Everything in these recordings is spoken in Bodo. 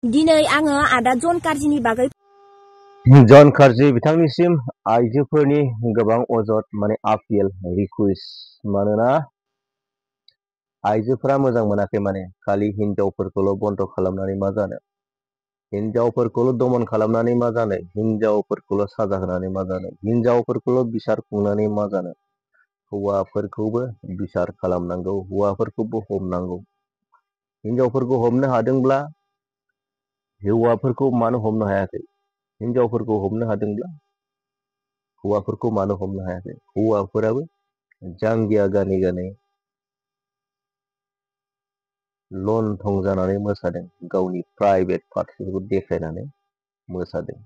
दिनै आङो आदा जन कार्जिनि बागै जन कार्जि बिथांनिसिम आइजोफोरनि गोबां अजद माने आपिल रिकुवेस्ट मानोना आइजोफोरा मोजां मोनाखै माने खालि हिनजावफोरखौल' बन्द खालामनानै मा जानो हिनजावफोरखौल' दमन खालामनानै मा जानो हिनजावफोरखौल' साजा होनानै मा जानो हिनजावफोरखौल' बिसार खुंनानै मा जानो हौवाफोरखौबो बिसार खालामनांगौ हौवाफोरखौबो हमनांगौ हिनजावफोरखौ हमनो हादोंब्ला हौवाफोरखौ मानो हमनो हायाखै हिनजावफोरखौ हमनो हादोंब्ला हौवाफोरखौ मानो हमनो हायाखै हौवाफोराबो जांगिया गानै गानै लंथं जानानै मोसादों गावनि प्राइभेट पार्टफोरखौ देखायनानै मोसादों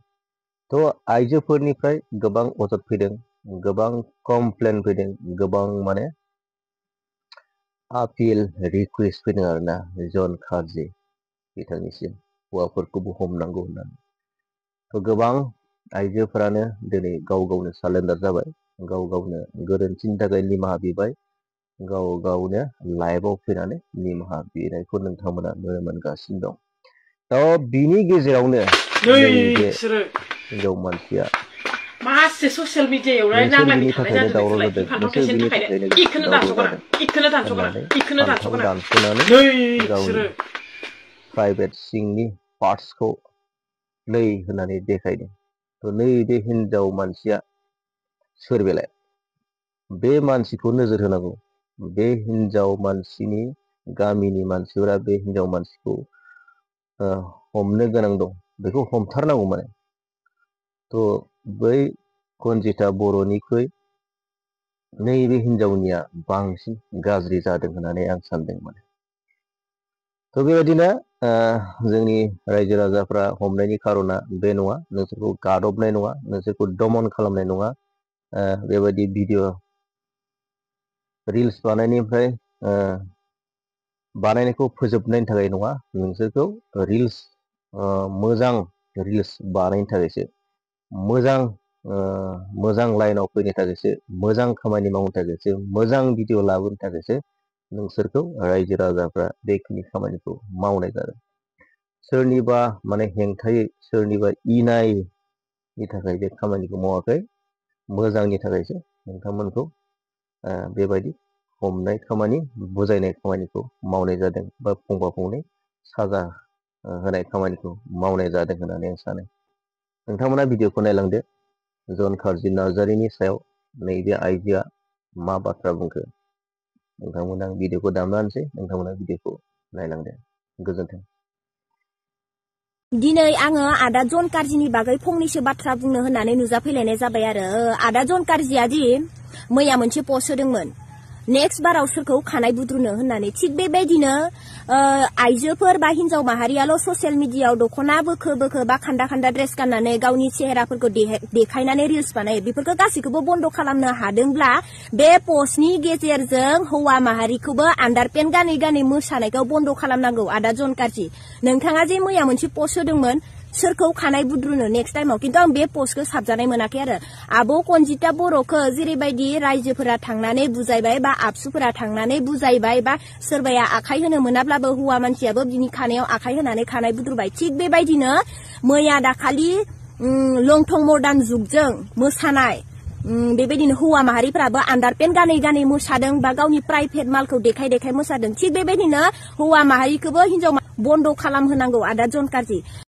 थ' आइजोफोरनिफ्राय गोबां अजद फैदों गोबां कमप्लेन फैदों गोबां माने आपिल रिकुवेस्ट फैदों आरोना जन कार्जि बिथांनिसिम हौवाफोरखौबो हमनांगौ होननानै थ' गोबां आइजोफोरानो दिनै गाव गावनो सारेन्डार जाबाय गाव गावनो गोरोन्थिनि थाखाय निमाहा बिबाय गाव गावनो लाइभआव फैनानै निमाहा बिनायखौ नोंथांमोना नुनो मोनगासिनो दं थ' बिनि गेजेरावनो नैबे हिनजाव मानसिया मासे ससियेल मिडियायाव नोंसोर नांलायबाय बिनि थानाय थाखायनो जादों दावराव नोंसोरलाय जादों फान्थाव नोंसोर थाइसेनि बिनि थाखायनो थाखायनो इखोनो दावराव दानस'गोना जादों इखोनो दानस'गोना होननानै इखोनो फान्थाव दानस'गोना दानस'नानै गावनि प्राइभेट सिंनि पार्टसखौ नै होननानै देखायदों थ' नैबे हिनजाव मानसिया सोर बेलाय बे मानसिखौ नोजोर होनांगौ बे हिनजाव मानसिनि गामिनि मानसिफोरा बे हिनजाव मानसिखौ हमनो गोनां दं बेखौ हमथारनांगौ माने थ' बै कनजिता बर'निख्रुइ नैबे हिनजावनिया बांसिन गाज्रि जादों होननानै आं सानदों माने थ' बेबायदिनो जोंनि रायजो राजाफ्रा हमनायनि खारना बे नङा नोंसोरखौ गादबनाय नङा नोंसोरखौ दमन खालामनाय नङा बेबायदि भिडिअ रिल्स बानायनायनिफ्राय बानायनायखौ फोजोबनायनि थाखाय नङा नोंसोरखौ रिल्स मोजां रिल्स बानायनो थाखायसो मोजां लाइनाव फैनो थाखायसो मोजां खामानि मावनो थाखायसो मोजां भिडिअ लाबोनो थाखायसो नोंसोरखौ रायजो राजाफ्रा बेखिनि खामानिखौ मावनाय जादों सोरनिबा माने हेंथायै सोरनिबा इनायनि थाखाय बे खामानिखौ मावाखै मोजांनि थाखायसो नोंथांमोनखौ बेबायदि हमनाय खामानि बुजायनाय खामानिखौ मावनाय जादों बा फंफा फंनै साजा होनाय खामानिखौ मावनाय जादों होननानै आं सानो नोंथांमोना भिडिअखौ नायलांदो जन कार्जि नार्जारिनि सायाव नैबे आइजोआ मा बाथ्रा बुंखो नोंथांमोना भिडिअखौ दामना होनोसै नोंथांमोना भिडिअखौ नायलांदो गोजोन्थों दिनै आङो आदा जन कार्जिनि बागै फंनैसो बाथ्रा बुंनो होननानै नुजाफैलायनाय जाबाय आरो आदा जन कार्जिया दि मैया मोनसे पस्ट होदोंमोन नेक्स्ट बाराव सोरखौ खानाय बुद्रुनो होननानै थिग बेबायदिनो आइजोफोर बा हिनजाव माहारियाल' ससियेल मिडियायाव दख'ना बोखो बोखो बा खान्दा खान्दा ड्रेस गाननानै गावनि चेहेराफोरखौ देखायनानै रिल्स बानायो बेफोरखौ गासैखौबो बन्द खालामनो हादोंब्ला बे पस्टनि गेजेरजों हौवा माहारिखौबो आन्डारपेन्ट गानै गानै मोसानायखौ बन्द खालामनांगौ आदा जन कार्जि नोंथाङा जे मैया मोनसे पस्ट होदोंमोन सोरखौ खानाय बुद्रुनो नेक्स्ट टाइमाव किन्तु आं बे पस्टखौ साबजानाय मोनाखै आरो आब' कनजिता बर'खौ जेरैबायदि रायजोफोरा थांनानै बुजायबाय बा आबसुफोरा थांनानै बुजायबाय बा सोरबाया आखाइ होनो मोनाब्लाबो हौवा मानसियाबो बिनि खानायाव आखाइ होनानै खानाय बुद्रुबाय थिग बेबायदिनो मैया दाखालि लंथं मर्दान जुगजों मोसानाय बेबायदिनो हौवा माहारिफोराबो आन्डारपेन्ट गानै गानै मोसादों बा गावनि प्राइभेट मालखौ देखाय देखाय मोसादों थिग बेबायदिनो हौवा माहारिखौबो हिनजाव बन्द खालामहोनांगौ आदा जन कार्जि